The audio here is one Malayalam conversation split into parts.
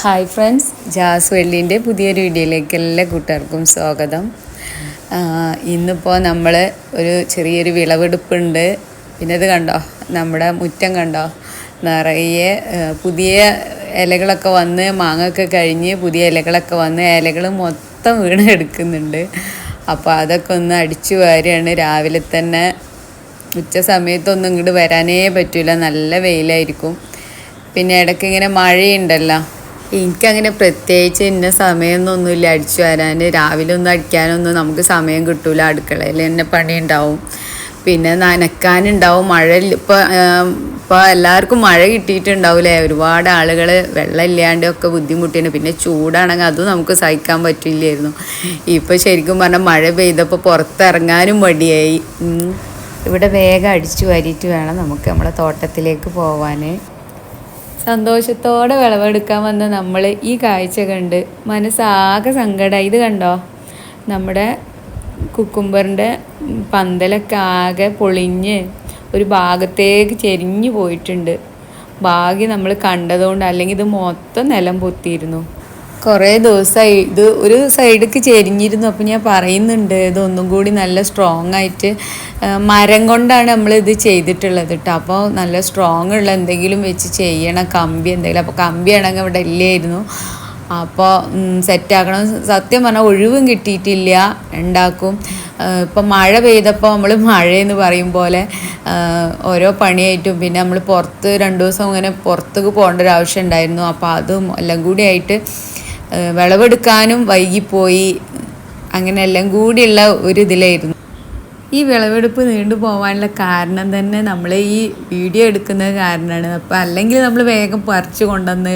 ഹായ് ഫ്രണ്ട്സ്, ജാസ് വെള്ളിൻ്റെ പുതിയൊരു വീഡിയോയിലേക്ക് എല്ലാ കൂട്ടുകാർക്കും സ്വാഗതം. ഇന്നിപ്പോൾ നമ്മൾ ഒരു ചെറിയൊരു വിളവെടുപ്പുണ്ട്. പിന്നെ ഇത് കണ്ടോ, നമ്മുടെ മുറ്റം കണ്ടോ, നിറയെ പുതിയ ഇലകളൊക്കെ വന്ന്, മാങ്ങയൊക്കെ കഴിഞ്ഞ് പുതിയ ഇലകളൊക്കെ വന്ന് ഇലകൾ മൊത്തം വീണ് എടുക്കുന്നുണ്ട്. അപ്പോൾ അതൊക്കെ ഒന്ന് അടിച്ചു വാരുകയാണ്. രാവിലെ തന്നെ ഉച്ച സമയത്തൊന്നും ഇങ്ങോട്ട് വരാനേ പറ്റില്ല, നല്ല വെയിലായിരിക്കും. പിന്നെ ഇടയ്ക്ക് ഇങ്ങനെ മഴയുണ്ടല്ലോ. എനിക്കങ്ങനെ പ്രത്യേകിച്ച് ഇന്ന സമയമൊന്നുമില്ല അടിച്ചു വരാൻ. രാവിലെ ഒന്നും അടിക്കാനൊന്നും നമുക്ക് സമയം കിട്ടില്ല, അടുക്കളയിൽ തന്നെ പണി ഉണ്ടാവും, പിന്നെ നനയ്ക്കാനുണ്ടാവും. മഴ ഇപ്പോൾ എല്ലാവർക്കും മഴ കിട്ടിയിട്ടുണ്ടാവില്ലേ. ഒരുപാട് ആളുകൾ വെള്ളം ഇല്ലാണ്ടൊക്കെ ബുദ്ധിമുട്ടിയാണ്. പിന്നെ ചൂടാണെങ്കിൽ അതും നമുക്ക് സഹിക്കാൻ പറ്റില്ലായിരുന്നു. ഇപ്പോൾ ശരിക്കും പറഞ്ഞാൽ മഴ പെയ്തപ്പോൾ പുറത്തിറങ്ങാനും മടിയായി. ഇവിടെ വേഗം അടിച്ചു വാരിയിട്ട് വേണം നമുക്ക് നമ്മളെ തോട്ടത്തിലേക്ക് പോവാൻ. സന്തോഷത്തോടെ വിളവെടുക്കാൻ വന്ന നമ്മൾ ഈ കാഴ്ച കണ്ട് മനസ്സാകെ സങ്കടമായി. ഇത് കണ്ടോ, നമ്മുടെ കുക്കുംബറിൻ്റെ പന്തലൊക്കെ ആകെ പൊളിഞ്ഞ് ഒരു ഭാഗത്തേക്ക് ചെരിഞ്ഞു പോയിട്ടുണ്ട്. ഭാഗ്യം നമ്മൾ കണ്ടതുകൊണ്ട്, അല്ലെങ്കിൽ ഇത് മൊത്തം നിലം പൊത്തിയിരുന്നു. കുറേ ദിവസമായി ഇത് ഒരു സൈഡിലേക്ക് ചെരിഞ്ഞിരുന്നു. അപ്പോൾ ഞാൻ പറയുന്നുണ്ട്, ഇതൊന്നും കൂടി നല്ല സ്ട്രോങ് ആയിട്ട് മരം കൊണ്ടാണ് നമ്മളിത് ചെയ്തിട്ടുള്ളത് കേട്ടോ. അപ്പോൾ നല്ല സ്ട്രോങ് ഉള്ള എന്തെങ്കിലും വെച്ച് ചെയ്യണം, കമ്പി എന്തെങ്കിലും. അപ്പോൾ കമ്പി ആണെങ്കിൽ ഇവിടെ ഇല്ലായിരുന്നു. അപ്പോൾ സെറ്റാക്കണം. സത്യം പറഞ്ഞാൽ ഒഴിവും കിട്ടിയിട്ടില്ല, ഉണ്ടാക്കും. ഇപ്പം മഴ പെയ്തപ്പോൾ നമ്മൾ മഴയെന്ന് പറയും പോലെ ഓരോ പണിയായിട്ടും, പിന്നെ നമ്മൾ പുറത്ത് 2 ദിവസം ഇങ്ങനെ പുറത്തേക്ക് പോകേണ്ട ഒരു ആവശ്യം ഉണ്ടായിരുന്നു. അപ്പോൾ അതും എല്ലാം കൂടി ആയിട്ട് വിളവെടുക്കാനും വൈകിപ്പോയി. അങ്ങനെ എല്ലാം കൂടിയുള്ള ഒരു ഇതിലായിരുന്നു. ഈ വിളവെടുപ്പ് നീണ്ടു പോകാനുള്ള കാരണം തന്നെ നമ്മൾ ഈ വീഡിയോ എടുക്കുന്നത് കാരണമാണ്. അപ്പോൾ അല്ലെങ്കിൽ നമ്മൾ വേഗം പറിച്ചു കൊണ്ടുവന്ന്,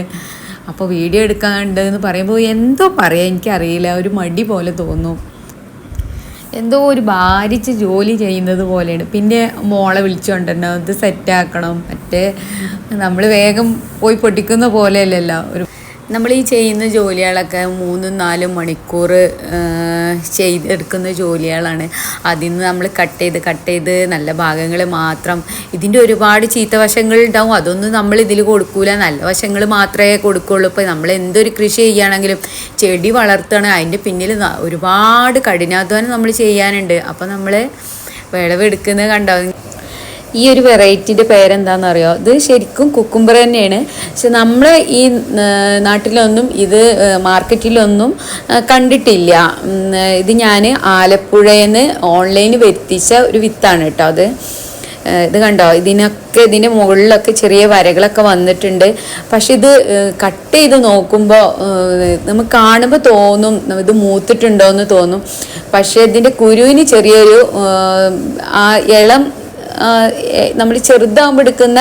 അപ്പോൾ വീഡിയോ എടുക്കാനുണ്ടെന്ന് പറയുമ്പോൾ എന്തോ പറയാം എനിക്കറിയില്ല, ഒരു മടി പോലെ തോന്നും, എന്തോ ഒരു ഭാരിച്ച് ജോലി ചെയ്യുന്നത് പോലെയാണ്. പിന്നെ മോളെ വിളിച്ചുകൊണ്ടിരണം, ഇത് സെറ്റാക്കണം, മറ്റേ നമ്മൾ വേഗം പോയി പൊട്ടിക്കുന്ന പോലെയല്ലല്ലോ. നമ്മൾ ഈ ചെയ്യുന്ന ജോലികളൊക്കെ 3-4 മണിക്കൂർ ചെയ്തെടുക്കുന്ന ജോലികളാണ്. അതിൽ നിന്ന് നമ്മൾ കട്ട് ചെയ്ത് നല്ല ഭാഗങ്ങൾ മാത്രം, ഇതിൻ്റെ ഒരുപാട് ചീത്ത വശങ്ങൾ ഉണ്ടാവും, അതൊന്നും നമ്മൾ ഇതിൽ കൊടുക്കൂല, നല്ല വശങ്ങൾ മാത്രമേ കൊടുക്കുകയുള്ളൂ. ഇപ്പോൾ നമ്മൾ എന്തൊരു കൃഷി ചെയ്യുകയാണെങ്കിലും ചെടി വളർത്തണം, അതിൻ്റെ പിന്നിൽ ഒരുപാട് കഠിനാധ്വാനം നമ്മൾ ചെയ്യാനുണ്ട്. അപ്പോൾ നമ്മൾ വിളവെടുക്കുന്നത് കണ്ടോ. ഈ ഒരു വെറൈറ്റിൻ്റെ പേരെന്താണെന്ന് അറിയോ? ഇത് ശരിക്കും കുക്കുംബർ തന്നെയാണ്, പക്ഷെ നമ്മൾ ഈ നാട്ടിലൊന്നും ഇത് മാർക്കറ്റിലൊന്നും കണ്ടിട്ടില്ല. ഇത് ഞാൻ ആലപ്പുഴയിൽ നിന്ന് ഓൺലൈനിൽ എത്തിച്ച ഒരു വിത്താണ് കേട്ടോ. ഇത് കണ്ടോ, ഇതിൻ്റെ മുകളിലൊക്കെ ചെറിയ വരകളൊക്കെ വന്നിട്ടുണ്ട്. പക്ഷെ ഇത് കട്ട് ചെയ്ത് നോക്കുമ്പോൾ നമുക്ക് കാണുമ്പോൾ തോന്നും ഇത് മൂത്തിട്ടുണ്ടോ എന്ന് തോന്നും. പക്ഷെ ഇതിൻ്റെ കുരുവിന് ചെറിയൊരു ഇളം, നമ്മൾ ചെറുതാകുമ്പോൾ എടുക്കുന്ന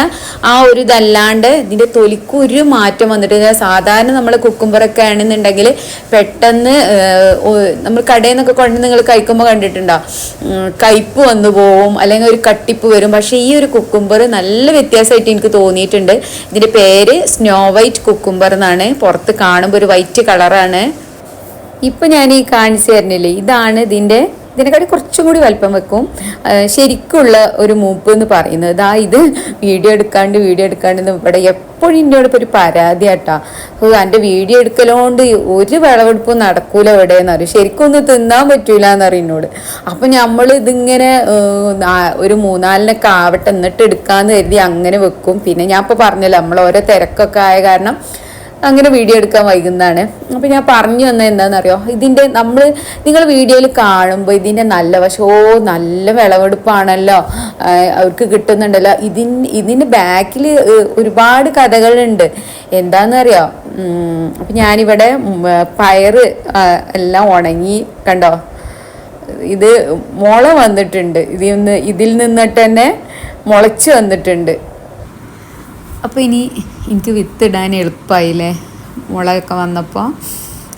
ആ ഒരു ഇതല്ലാണ്ട് ഇതിൻ്റെ തൊലിക്ക് ഒരു മാറ്റം വന്നിട്ട്, സാധാരണ നമ്മൾ കുക്കുംബറൊക്കെ ആണെന്നുണ്ടെങ്കിൽ പെട്ടെന്ന് നമ്മൾ കടയിൽ നിന്നൊക്കെ കൊണ്ട് നിങ്ങൾ കഴിക്കുമ്പോൾ കണ്ടിട്ടുണ്ടോ, കയ്പ്പ് വന്നു പോവും, അല്ലെങ്കിൽ ഒരു കട്ടിപ്പ് വരും. പക്ഷേ ഈ ഒരു കുക്കുംബർ നല്ല വ്യത്യാസമായിട്ട് എനിക്ക് തോന്നിയിട്ടുണ്ട്. ഇതിൻ്റെ പേര് സ്നോ വൈറ്റ് കുക്കുംബർ എന്നാണ്. പുറത്ത് കാണുമ്പോൾ ഒരു വൈറ്റ് കളറാണ്. ഇപ്പം ഞാൻ ഈ കാണിച്ചു തരുന്നില്ലേ, ഇതാണ് ഇതിനെക്കാട്ടി കുറച്ചും കൂടി വലിപ്പം വെക്കും ശരിക്കുള്ള ഒരു മൂപ്പ് എന്ന് പറയുന്നത്. ഇത് വീഡിയോ എടുക്കാണ്ട് ഇവിടെ എപ്പോഴും എന്നോട് ഒരു പരാതി ആട്ടാ, എൻ്റെ വീഡിയോ എടുക്കലോണ്ട് ഒരു വിളവെടുപ്പും നടക്കൂല ഇവിടെ എന്നറിയും, ശരിക്കും ഒന്നും തിന്നാൻ പറ്റൂല എന്നറിയും എന്നോട്. അപ്പം നമ്മൾ ഇതിങ്ങനെ ഒരു 3-4 ആവട്ടെ എന്നിട്ട് എടുക്കാമെന്ന് കരുതി അങ്ങനെ വെക്കും. പിന്നെ ഞാൻ ഇപ്പോൾ പറഞ്ഞല്ലോ, നമ്മൾ ഓരോ തിരക്കൊക്കെ ആയ കാരണം അങ്ങനെ വീഡിയോ എടുക്കാൻ വൈകുന്നതാണ്. അപ്പോൾ ഞാൻ പറഞ്ഞു വന്നത് എന്താണെന്നറിയോ, നിങ്ങൾ വീഡിയോയിൽ കാണുമ്പോൾ ഇതിൻ്റെ നല്ല വശം, നല്ല വിളവെടുപ്പാണല്ലോ, അവർക്ക് കിട്ടുന്നുണ്ടല്ലോ. ഇതിൻ്റെ ബാക്കിൽ ഒരുപാട് കഥകളുണ്ട്. എന്താണെന്നറിയോ, അപ്പം ഞാനിവിടെ പയറ് എല്ലാം ഉണങ്ങി കണ്ടോ, ഇത് മുള വന്നിട്ടുണ്ട്, ഇതിൽ നിന്നിട്ട് തന്നെ മുളച്ച് വന്നിട്ടുണ്ട്. അപ്പോൾ ഇനി എനിക്ക് വിത്തിടാൻ എളുപ്പമായില്ലേ, മുളകൊക്കെ വന്നപ്പോൾ.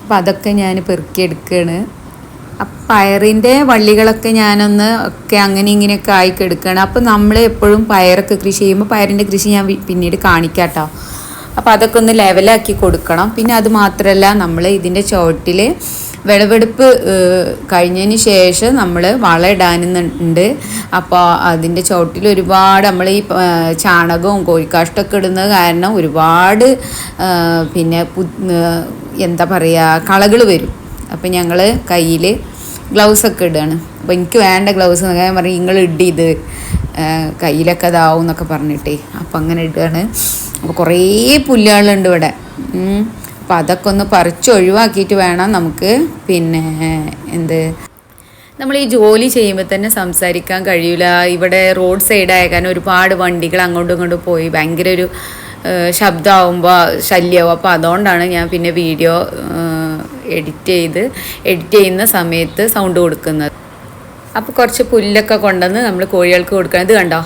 അപ്പോൾ അതൊക്കെ ഞാൻ പെറുക്കിയെടുക്കുകയാണ്. അപ്പം പയറിൻ്റെ വള്ളികളൊക്കെ ഞാനൊന്ന് ഒക്കെ അങ്ങനെ ഇങ്ങനെയൊക്കെ ആയിക്കെടുക്കുകയാണ്. അപ്പോൾ നമ്മൾ എപ്പോഴും പയറൊക്കെ കൃഷി ചെയ്യുമ്പോൾ പയറിൻ്റെ കൃഷി ഞാൻ പിന്നീട് കാണിക്കാം കേട്ടോ. അപ്പോൾ അതൊക്കെ ഒന്ന് ലെവലാക്കി കൊടുക്കണം. പിന്നെ അത് മാത്രമല്ല, നമ്മൾ ഇതിൻ്റെ ചുവട്ടിൽ വിളവെടുപ്പ് കഴിഞ്ഞതിന് ശേഷം നമ്മൾ വളം ഇടാനുണ്ട്. അപ്പോൾ അതിൻ്റെ ചോട്ടിൽ ഒരുപാട് നമ്മൾ ഈ ചാണകവും കോഴിക്കാഷ്ടമൊക്കെ ഇടുന്നത് കാരണം ഒരുപാട് പിന്നെ എന്താ പറയുക കളകൾ വരും. അപ്പം ഞങ്ങൾ കയ്യിൽ ഗ്ലൗസൊക്കെ ഇടുകയാണ്. അപ്പോൾ എനിക്ക് വേണ്ട ഗ്ലൗസ് ഞാൻ പറയും നിങ്ങൾ ഇടിയത് കയ്യിലൊക്കെ ഇതാവും എന്നൊക്കെ പറഞ്ഞിട്ടേ. അപ്പം അങ്ങനെ ഇടുകയാണ്. അപ്പോൾ കുറേ പുല്ലുകളുണ്ട് ഇവിടെ. അപ്പോൾ അതൊക്കെ ഒന്ന് പറിച്ച് ഒഴിവാക്കിയിട്ട് വേണം നമുക്ക് പിന്നെ നമ്മൾ ഈ ജോലി ചെയ്യുമ്പോൾ തന്നെ സംസാരിക്കാൻ കഴിയില്ല. ഇവിടെ റോഡ് സൈഡായ കാരണം ഒരുപാട് വണ്ടികൾ അങ്ങോട്ടും ഇങ്ങോട്ടും പോയി ഭയങ്കര ഒരു ശബ്ദമാകുമ്പോൾ ശല്യമാവും. അപ്പോൾ അതുകൊണ്ടാണ് ഞാൻ പിന്നെ വീഡിയോ എഡിറ്റ് ചെയ്യുന്ന സമയത്ത് സൗണ്ട് കൊടുക്കുന്നത്. അപ്പോൾ കുറച്ച് പുല്ലൊക്കെ കൊണ്ടുവന്ന് നമ്മൾ കോഴികൾക്ക് കൊടുക്കണം. ഇത് കണ്ടോ,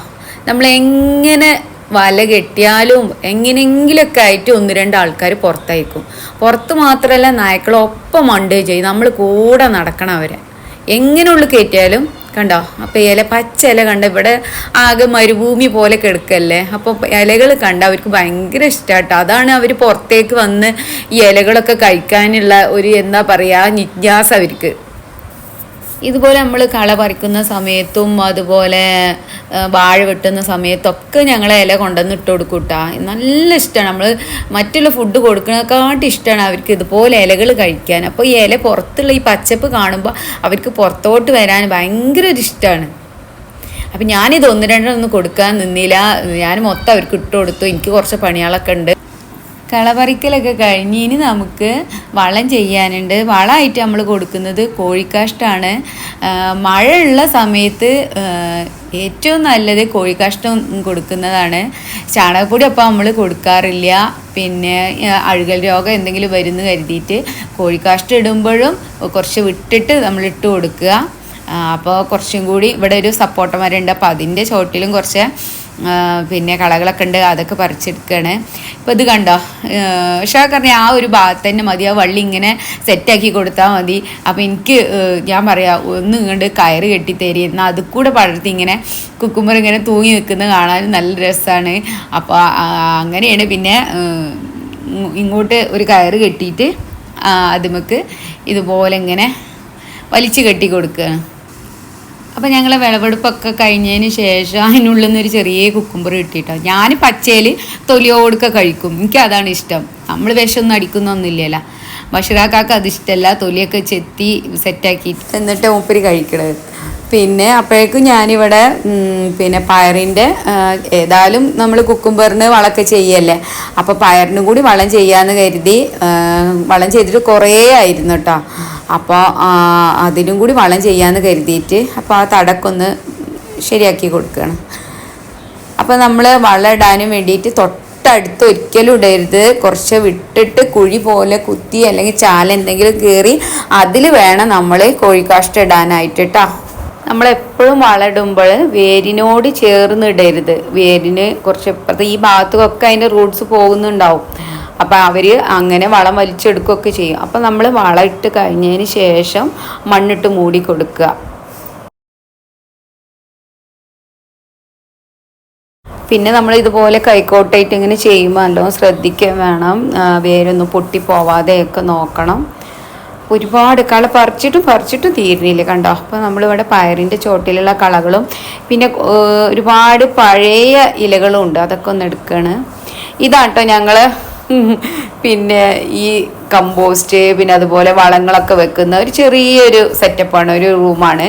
നമ്മളെങ്ങനെ വല കെട്ടിയാലും എങ്ങനെയെങ്കിലൊക്കെ ആയിട്ട് 1-2 ആൾക്കാർ പുറത്തായിരിക്കും. പുറത്ത് മാത്രമല്ല നായ്ക്കളൊപ്പം മണ്ടുകയും ചെയ്യും. നമ്മൾ കൂടെ നടക്കണം അവരെ. എങ്ങനെ ഉള്ളിൽ കയറ്റിയാലും കണ്ടോ. അപ്പോൾ പച്ച ഇല കണ്ട ഇവിടെ ആകെ മരുഭൂമി പോലെ കിടക്കല്ലേ. അപ്പോൾ ഇലകൾ കണ്ട അവർക്ക് ഭയങ്കര ഇഷ്ടമാട്ടോ. അതാണ് അവർ പുറത്തേക്ക് വന്ന് ഈ ഇലകളൊക്കെ കഴിക്കാനുള്ള ഒരു എന്താ പറയുക ജിജ്ഞാസ അവർക്ക്. ഇതുപോലെ നമ്മൾ കള പറിക്കുന്ന സമയത്തും അതുപോലെ വാഴ വെട്ടുന്ന സമയത്തൊക്കെ ഞങ്ങൾ ഇല കൊണ്ടുവന്ന് ഇട്ട് കൊടുക്കും കേട്ടോ. നല്ല ഇഷ്ടമാണ്. നമ്മൾ മറ്റുള്ള ഫുഡ് കൊടുക്കുന്നതിനെക്കാട്ടും ഇഷ്ടമാണ് അവർക്ക് ഇതുപോലെ ഇലകൾ കഴിക്കാൻ. അപ്പോൾ ഈ ഇല പുറത്തുള്ള ഈ പച്ചപ്പ് കാണുമ്പോൾ അവർക്ക് പുറത്തോട്ട് വരാൻ ഭയങ്കര ഒരു ഇഷ്ടമാണ്. അപ്പം ഞാനിത് 1-2 കൊടുക്കാൻ നിന്നില്ല. ഞാൻ മൊത്തം അവർക്ക് ഇട്ട് കൊടുത്തു. എനിക്ക് കുറച്ച് പണികളൊക്കെ ഉണ്ട്. കളപറിക്കലൊക്കെ കഴിഞ്ഞ് ഇനി നമുക്ക് വളം ചെയ്യാനുണ്ട്. വളമായിട്ട് നമ്മൾ കൊടുക്കുന്നത് കോഴിക്കാഷ്ടമാണ്. മഴയുള്ള സമയത്ത് ഏറ്റവും നല്ലത് കോഴിക്കാഷ്ടം കൊടുക്കുന്നതാണ്. ചാണകപ്പൊടി അപ്പോൾ നമ്മൾ കൊടുക്കാറില്ല. പിന്നെ അഴുകൽ രോഗം എന്തെങ്കിലും വരുന്നു കരുതിയിട്ട് കോഴിക്കാഷ്ടം ഇടുമ്പോഴും കുറച്ച് വിട്ടിട്ട് നമ്മൾ ഇട്ട് കൊടുക്കുക. അപ്പോൾ കുറച്ചും കൂടി ഇവിടെ ഒരു സപ്പോട്ട മരമുണ്ട്. അപ്പോൾ അതിൻ്റെ ചോട്ടിലും കുറച്ച് പിന്നെ കളകളൊക്കെ ഉണ്ട്. അതൊക്കെ പറിച്ചെടുക്കുകയാണ്. ഇപ്പോൾ ഇത് കണ്ടോ, ഷാക്കറിനെ ആ ഒരു ഭാഗത്ത് തന്നെ മതി. ആ വള്ളി ഇങ്ങനെ സെറ്റാക്കി കൊടുത്താൽ മതി. അപ്പോൾ എനിക്ക് ഞാൻ പറയാം ഒന്ന് ഇങ്ങോട്ട് കയറ് കെട്ടിത്തരി എന്നാൽ അത് കൂടെ പടർത്തി ഇങ്ങനെ കുക്കുമ്പർ ഇങ്ങനെ തൂങ്ങി നിൽക്കുന്നത് കാണാൻ നല്ല രസമാണ്. അപ്പോൾ അങ്ങനെയാണ്. പിന്നെ ഇങ്ങോട്ട് ഒരു കയറ് കെട്ടിയിട്ട് അതുമക്ക് ഇതുപോലെ ഇങ്ങനെ വലിച്ച് കെട്ടി കൊടുക്കുകയാണ്. അപ്പോൾ ഞങ്ങൾ വിളവെടുപ്പൊക്കെ കഴിഞ്ഞതിന് ശേഷം അതിനുള്ളിൽ നിന്നൊരു ചെറിയ കുക്കുമ്പർ കിട്ടിയിട്ടോ. ഞാൻ പച്ചയിൽ തൊലിയോടൊക്കെ കഴിക്കും. എനിക്കതാണ് ഇഷ്ടം. നമ്മൾ വിഷമൊന്നും അടിക്കുന്നൊന്നുമില്ലല്ലോ. ബഷീറാക്കാക്ക് അത് ഇഷ്ടമല്ല. തൊലിയൊക്കെ ചെത്തി സെറ്റാക്കിയിട്ട് എന്നിട്ട് മൂപ്പര് കഴിക്കണത്. പിന്നെ അപ്പോഴേക്കും ഞാനിവിടെ പിന്നെ പയറിൻ്റെ ഏതായാലും നമ്മൾ കുക്കുംബറിന് വളമൊക്കെ ചെയ്യല്ലേ. അപ്പോൾ പയറിനും കൂടി വളം ചെയ്യാമെന്ന് കരുതി വളം ചെയ്തിട്ട് കുറേ ആയിരുന്നു കേട്ടോ. അപ്പോൾ അതിനും കൂടി വളം ചെയ്യാമെന്ന് കരുതിയിട്ട് അപ്പോൾ ആ തടക്കൊന്ന് ശരിയാക്കി കൊടുക്കുകയാണ്. അപ്പോൾ നമ്മൾ വളം ഇടാനും വേണ്ടിയിട്ട് തൊട്ടടുത്ത് ഒരിക്കലും ഇടരുത്. കുറച്ച് വിട്ടിട്ട് കുഴി പോലെ കുത്തി അല്ലെങ്കിൽ ചാല എന്തെങ്കിലും കയറി അതിൽ വേണം നമ്മൾ കോഴിക്കാഷ്ടം ഇടാനായിട്ട് കേട്ടോ. നമ്മളെപ്പോഴും വളമിടുമ്പോൾ വേരിനോട് ചേർന്ന് ഇടരുത്. വേരിന് കുറച്ച് ഇപ്പോഴത്തെ ഈ ഭാഗത്തൊക്കെ അതിൻ്റെ റൂട്ട്സ് പോകുന്നുണ്ടാവും. അപ്പോൾ അവർ അങ്ങനെ വളം വലിച്ചെടുക്കുകയൊക്കെ ചെയ്യും. അപ്പോൾ നമ്മൾ വളം ഇട്ട് കഴിഞ്ഞതിന് ശേഷം മണ്ണിട്ട് മൂടി കൊടുക്കുക. പിന്നെ നമ്മൾ ഇതുപോലെ കൈക്കോട്ടായിട്ട് ഇങ്ങനെ ചെയ്യുമ്പോൾ നല്ലോണം ശ്രദ്ധിക്കാൻ വേണം. വേരൊന്നും പൊട്ടിപ്പോവാതെയൊക്കെ നോക്കണം. ഒരുപാട് കള പറിച്ചിട്ടും തീരുന്നില്ല കണ്ടോ. അപ്പോൾ നമ്മളിവിടെ പയറിൻ്റെ ചോട്ടിലുള്ള കളകളും പിന്നെ ഒരുപാട് പഴയ ഇലകളും ഉണ്ട്. അതൊക്കെ ഒന്ന് എടുക്കുകയാണ്. ഇതാട്ടോ ഞങ്ങൾ പിന്നെ ഈ കമ്പോസ്റ്റ് പിന്നെ അതുപോലെ വളങ്ങളൊക്കെ വെക്കുന്ന ഒരു ചെറിയൊരു സെറ്റപ്പാണ്. ഒരു റൂമാണ്.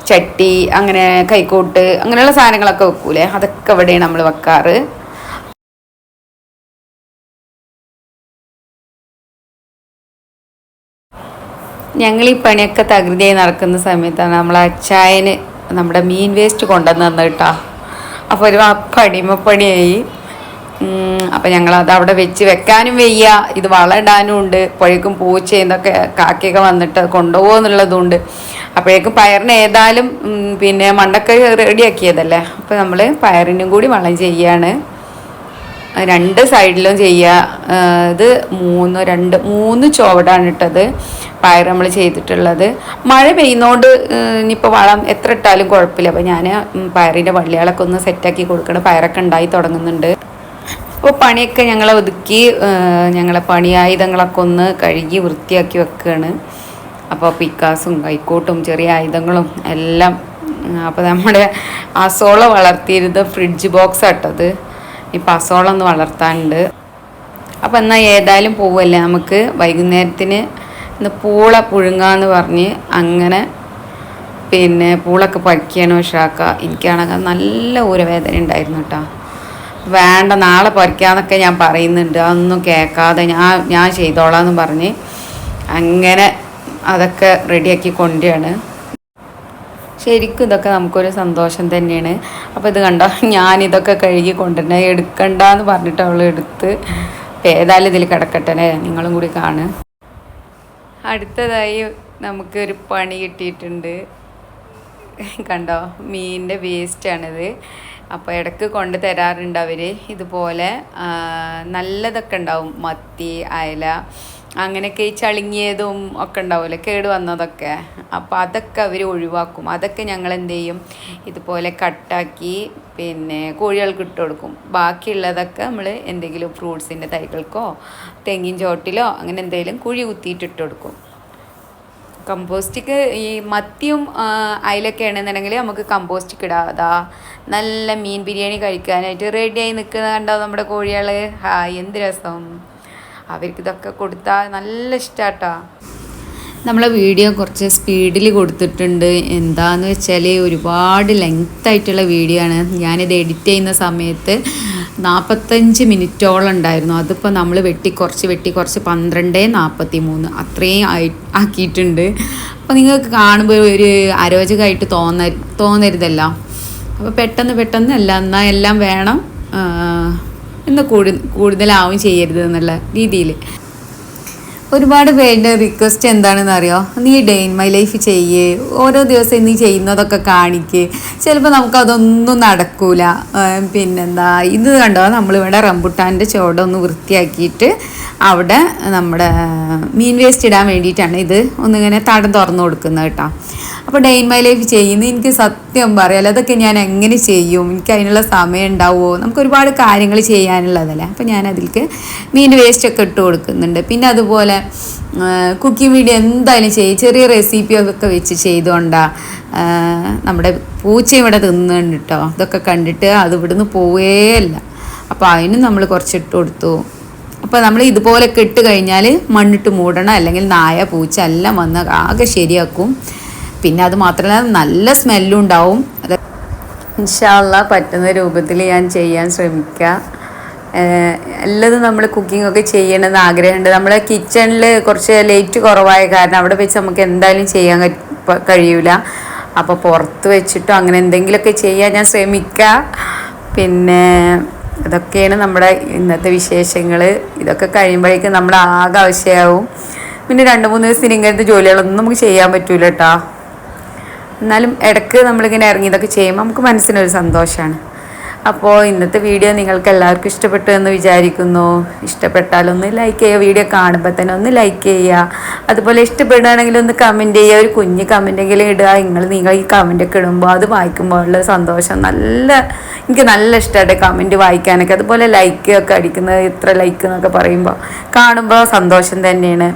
ചട്ടി അങ്ങനെ കൈക്കോട്ട് അങ്ങനെയുള്ള സാധനങ്ങളൊക്കെ വെക്കൂലേ, അതൊക്കെ ഇവിടെയാണ് നമ്മൾ വെക്കാറ്. ഞങ്ങൾ ഈ പണിയൊക്കെ തകൃതിയായി നടക്കുന്ന സമയത്താണ് നമ്മളെ അച്ചായന് നമ്മുടെ മീൻ വേസ്റ്റ് കൊണ്ടുവന്ന് തന്നു കേട്ടോ. അപ്പോൾ ഒരു അടിമപ്പണിയായി. അപ്പം ഞങ്ങളത് അവിടെ വെക്കാനും വയ്യ, ഇത് വളമിടാനും ഉണ്ട്. അപ്പോഴേക്കും പൂച്ച എന്നൊക്കെ കാക്കയൊക്കെ വന്നിട്ട് കൊണ്ടുപോകുമോ എന്നുള്ളതുകൊണ്ട്. അപ്പോഴേക്കും പയറിന് ഏതായാലും പിന്നെ മണ്ടൊക്കെ റെഡിയാക്കിയതല്ലേ. അപ്പോൾ നമ്മൾ പയറിനും കൂടി വളം ചെയ്യാണ്. 2 സൈഡിലും ചെയ്യുക. ഇത് 3 ചുവടാണ് ഇട്ടത് പയർ നമ്മൾ ചെയ്തിട്ടുള്ളത്. മഴ പെയ്യുന്നതുകൊണ്ട് ഇനിയിപ്പോൾ വളം എത്ര ഇട്ടാലും കുഴപ്പമില്ല. അപ്പോൾ ഞാൻ പയറിൻ്റെ വള്ളികളൊക്കെ ഒന്ന് സെറ്റാക്കി കൊടുക്കണം. പയറൊക്കെ ഉണ്ടായി തുടങ്ങുന്നുണ്ട്. അപ്പോൾ പണിയൊക്കെ ഞങ്ങൾ ഒതുക്കി ഞങ്ങളെ പണിയായുധങ്ങളൊക്കെ ഒന്ന് കഴുകി വൃത്തിയാക്കി വെക്കുകയാണ്. അപ്പോൾ പിക്കാസും കൈക്കോട്ടും ചെറിയ ആയുധങ്ങളും എല്ലാം. അപ്പോൾ നമ്മുടെ അസോള വളർത്തിയിരുന്ന ഫ്രിഡ്ജ് ബോക്സ് ആട്ടത്. ഇപ്പം അസോള ഒന്ന് വളർത്താനുണ്ട്. അപ്പോൾ എന്നാൽ ഏതായാലും പോവല്ലേ, നമുക്ക് വൈകുന്നേരത്തിന് ഇന്ന് പൂള പുഴുങ്ങാന്ന് പറഞ്ഞ് അങ്ങനെ പിന്നെ പൂളൊക്കെ പറിക്കുകയാണ് ഉഷാക്ക. എനിക്കാണെങ്കിൽ നല്ല ഊരവേദന ഉണ്ടായിരുന്നു കേട്ടോ. വേണ്ട നാളെ പറിക്കാന്നൊക്കെ ഞാൻ പറയുന്നുണ്ട്, അതൊന്നും കേൾക്കാതെ ഞാൻ ചെയ്തോളാന്ന് പറഞ്ഞ് അങ്ങനെ അതൊക്കെ റെഡിയാക്കി കൊണ്ടുവരികയാണ്. ശരിക്കും ഇതൊക്കെ നമുക്കൊരു സന്തോഷം തന്നെയാണ്. അപ്പോൾ ഇത് കണ്ടോ, ഞാനിതൊക്കെ കഴുകി കൊണ്ടുവരണേ, എടുക്കണ്ടെന്ന് പറഞ്ഞിട്ട് അവൾ എടുത്ത്. ഏതായാലും ഇതിൽ കിടക്കട്ടെ, നിങ്ങളും കൂടി കാണ്. അടുത്തതായി നമുക്കൊരു പണി കിട്ടിയിട്ടുണ്ട്. കണ്ടോ, മീനിൻ്റെ വേസ്റ്റാണിത്. അപ്പോൾ ഇടയ്ക്ക് കൊണ്ട് തരാറുണ്ട് അവർ. ഇതുപോലെ നല്ലതൊക്കെ ഉണ്ടാവും, മത്തി, അയല, അങ്ങനെയൊക്കെ ഈ ചളുങ്ങിയതും ഒക്കെ ഉണ്ടാവില്ലേ, കേട് വന്നതൊക്കെ. അപ്പോൾ അതൊക്കെ അവർ ഒഴിവാക്കും. അതൊക്കെ ഞങ്ങൾ എന്ത് ചെയ്യും, ഇതുപോലെ കട്ടാക്കി പിന്നെ കോഴികൾക്ക് ഇട്ട് കൊടുക്കും. ബാക്കിയുള്ളതൊക്കെ നമ്മൾ എന്തെങ്കിലും ഫ്രൂട്ട്സിൻ്റെ തൈകൾക്കോ തെങ്ങിൻ ചോട്ടിലോ അങ്ങനെ എന്തെങ്കിലും കുഴി കുത്തിയിട്ട് ഇട്ട് കൊടുക്കും. കമ്പോസ്റ്റിക്ക് ഈ മത്തിയും അയിലൊക്കെ ആണെന്നുണ്ടെങ്കിൽ നമുക്ക് കമ്പോസ്റ്റിക്ക് ഇടാതാ നല്ല മീൻ ബിരിയാണി കഴിക്കാനായിട്ട് റെഡിയായി നിൽക്കുന്നത് കണ്ടോ നമ്മുടെ കോഴികൾ. എന്ത് രസം, അവർക്കിതൊക്കെ കൊടുത്താൽ നല്ല ഇഷ്ടാട്ടോ. നമ്മളെ വീഡിയോ കുറച്ച് സ്പീഡിൽ കൊടുത്തിട്ടുണ്ട്. എന്താന്ന് വെച്ചാൽ ഒരുപാട് ലെങ്ത്തായിട്ടുള്ള വീഡിയോ ആണ്. ഞാനിത് എഡിറ്റ് ചെയ്യുന്ന സമയത്ത് 45 മിനിറ്റോളം ഉണ്ടായിരുന്നു. അതിപ്പോൾ നമ്മൾ വെട്ടി കുറച്ച് 12:43 അത്രയും ആക്കിയിട്ടുണ്ട്. അപ്പോൾ നിങ്ങൾക്ക് കാണുമ്പോൾ ഒരു അരോചകമായിട്ട് തോന്നരുതല്ലോ. അപ്പോൾ പെട്ടെന്ന് അല്ല, എന്നാൽ എല്ലാം വേണം, ഇന്ന് കൂടുതലാവും ചെയ്യരുത് എന്നുള്ള രീതിയിൽ. ഒരുപാട് പേരുടെ റിക്വസ്റ്റ് എന്താണെന്ന് അറിയോ, നീ ഡേ ഇൻ മൈ ലൈഫ് ചെയ്യേ, ഓരോ ദിവസം നീ ചെയ്യുന്നതൊക്കെ കാണിക്ക്. ചിലപ്പോൾ നമുക്കതൊന്നും നടക്കൂല. പിന്നെന്താ, ഇത് കണ്ടോ, നമ്മളിവിടെ റംബുട്ടാൻ്റെ ചോടൊന്ന് വൃത്തിയാക്കിയിട്ട് അവിടെ നമ്മുടെ മീൻ വേസ്റ്റ് ഇടാൻ വേണ്ടിയിട്ടാണ് ഇത് ഒന്നിങ്ങനെ തടം തുറന്നു കൊടുക്കുന്നത് കേട്ടോ. അപ്പോൾ ഡേ ഇൻ മൈ ലൈഫ് ചെയ്യുന്നത് എനിക്ക് സത്യം പറയാമല്ലോ, അതൊക്കെ ഞാൻ എങ്ങനെ ചെയ്യും, എനിക്ക് അതിനുള്ള സമയം ഉണ്ടാവുമോ, നമുക്ക് ഒരുപാട് കാര്യങ്ങൾ ചെയ്യാനുള്ളതല്ലേ. അപ്പോൾ ഞാൻ അതിലേക്ക് മീൻ വേസ്റ്റൊക്കെ ഇട്ട് കൊടുക്കുന്നുണ്ട്. പിന്നെ അതുപോലെ കുക്കിംഗ് വീഡിയോ എന്തായാലും ചെയ്യും, ചെറിയ റെസിപ്പിയൊക്കെ വെച്ച് ചെയ്തുകൊണ്ടാണ്. നമ്മുടെ പൂച്ച ഇവിടെ തിന്നുന്നുണ്ട് കേട്ടോ. ഇതൊക്കെ കണ്ടിട്ട് അത് ഇവിടുന്ന് പോവേയല്ല. അപ്പോൾ അതിനും നമ്മൾ കുറച്ചിട്ട് കൊടുത്തു. അപ്പോൾ നമ്മൾ ഇതുപോലൊക്കെ ഇട്ട് കഴിഞ്ഞാൽ മണ്ണിട്ട് മൂടണം, അല്ലെങ്കിൽ നായ പൂച്ച എല്ലാം വന്ന് ആകെ ശരിയാക്കും. പിന്നെ അത് മാത്രമല്ല നല്ല സ്മെല്ലും ഉണ്ടാവും. അത് ഇൻഷാ അല്ലാഹ് പറ്റുന്ന രൂപത്തിൽ ഞാൻ ചെയ്യാൻ ശ്രമിക്കാം. എല്ലാതും നമ്മൾ കുക്കിങ്ങൊക്കെ ചെയ്യണമെന്ന് ആഗ്രഹമുണ്ട്. നമ്മളെ കിച്ചണിൽ കുറച്ച് ലൈറ്റ് കുറവായ കാരണം അവിടെ വെച്ച് നമുക്ക് എന്തായാലും ചെയ്യാൻ കഴിയൂല. അപ്പോൾ പുറത്ത് വെച്ചിട്ടോ അങ്ങനെ എന്തെങ്കിലുമൊക്കെ ചെയ്യാൻ ഞാൻ ശ്രമിക്കാം. പിന്നെ ഇതൊക്കെയാണ് നമ്മുടെ ഇന്നത്തെ വിശേഷങ്ങൾ. ഇതൊക്കെ കഴിയുമ്പോഴേക്കും നമ്മുടെ ആകെ ആവശ്യമാവും. പിന്നെ 2-3 ദിവസത്തിന് ഇങ്ങനത്തെ ജോലികളൊന്നും നമുക്ക് ചെയ്യാൻ പറ്റൂല കേട്ടോ. എന്നാലും ഇടയ്ക്ക് നമ്മളിങ്ങനെ ഇറങ്ങി ഇതൊക്കെ ചെയ്യുമ്പോൾ നമുക്ക് മനസ്സിനൊരു സന്തോഷമാണ്. അപ്പോൾ ഇന്നത്തെ വീഡിയോ നിങ്ങൾക്ക് എല്ലാവർക്കും ഇഷ്ടപ്പെട്ടു എന്ന് വിചാരിക്കുന്നു. ഇഷ്ടപ്പെട്ടാലൊന്ന് ലൈക്ക് ചെയ്യുക, വീഡിയോ കാണുമ്പോൾ തന്നെ ഒന്ന് ലൈക്ക് ചെയ്യുക. അതുപോലെ ഇഷ്ടപ്പെടുകയാണെങ്കിൽ ഒന്ന് കമൻറ്റ് ചെയ്യുക, ഒരു കുഞ്ഞ് കമൻറ്റെങ്കിലും ഇടുക. നിങ്ങൾ ഈ കമൻറ്റൊക്കെ ഇടുമ്പോൾ അത് വായിക്കുമ്പോൾ ഉള്ള സന്തോഷം എനിക്ക് നല്ല ഇഷ്ടമായിട്ട് കമൻറ്റ് വായിക്കാനൊക്കെ. അതുപോലെ ലൈക്ക് ഒക്കെ അടിക്കുന്നത്, ഇത്ര ലൈക്ക് എന്നൊക്കെ പറയുമ്പോൾ കാണുമ്പോൾ സന്തോഷം തന്നെയാണ്.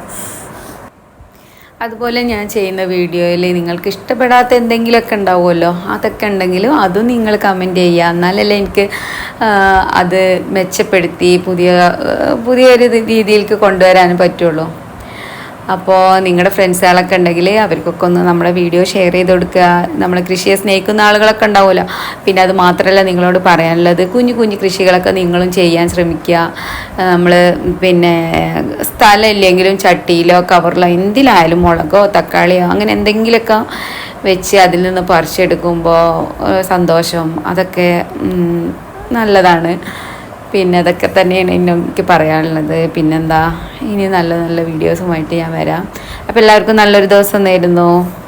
അതുപോലെ ഞാൻ ചെയ്യുന്ന വീഡിയോയിൽ നിങ്ങൾക്ക് ഇഷ്ടപ്പെടാത്ത എന്തെങ്കിലുമൊക്കെ ഉണ്ടാവുമല്ലോ, അതൊക്കെ ഉണ്ടെങ്കിലും അതും നിങ്ങൾ കമൻറ്റ് ചെയ്യുക. എന്നാലല്ലേ എനിക്ക് അത് മെച്ചപ്പെടുത്തി പുതിയൊരു രീതിയിലേക്ക് കൊണ്ടുവരാൻ പറ്റുള്ളൂ. അപ്പോൾ നിങ്ങളുടെ ഫ്രണ്ട്സുകളൊക്കെ ഉണ്ടെങ്കിൽ അവർക്കൊക്കെ ഒന്ന് നമ്മുടെ വീഡിയോ ഷെയർ ചെയ്ത് കൊടുക്കുക. നമ്മൾ കൃഷിയെ സ്നേഹിക്കുന്ന ആളുകളൊക്കെ ഉണ്ടാവുമല്ലോ. പിന്നെ അത് മാത്രമല്ല നിങ്ങളോട് പറയാനുള്ളത്, കുഞ്ഞു കൃഷികളൊക്കെ നിങ്ങളും ചെയ്യാൻ ശ്രമിക്കുക. നമ്മൾ പിന്നെ സ്ഥലമില്ലെങ്കിലും ചട്ടിയിലോ കവറിലോ എന്തിലായാലും മുളകോ തക്കാളിയോ അങ്ങനെ എന്തെങ്കിലുമൊക്കെ വെച്ച് അതിൽ നിന്ന് പറിച്ചെടുക്കുമ്പോൾ സന്തോഷം, അതൊക്കെ നല്ലതാണ്. പിന്നെ അതൊക്കെ തന്നെയാണ് എനിക്ക് പറയാനുള്ളത്. പിന്നെന്താ, ഇനി നല്ല വീഡിയോസുമായിട്ട് ഞാൻ വരാം. അപ്പോൾ എല്ലാവർക്കും നല്ലൊരു ദിവസം നേരുന്നു.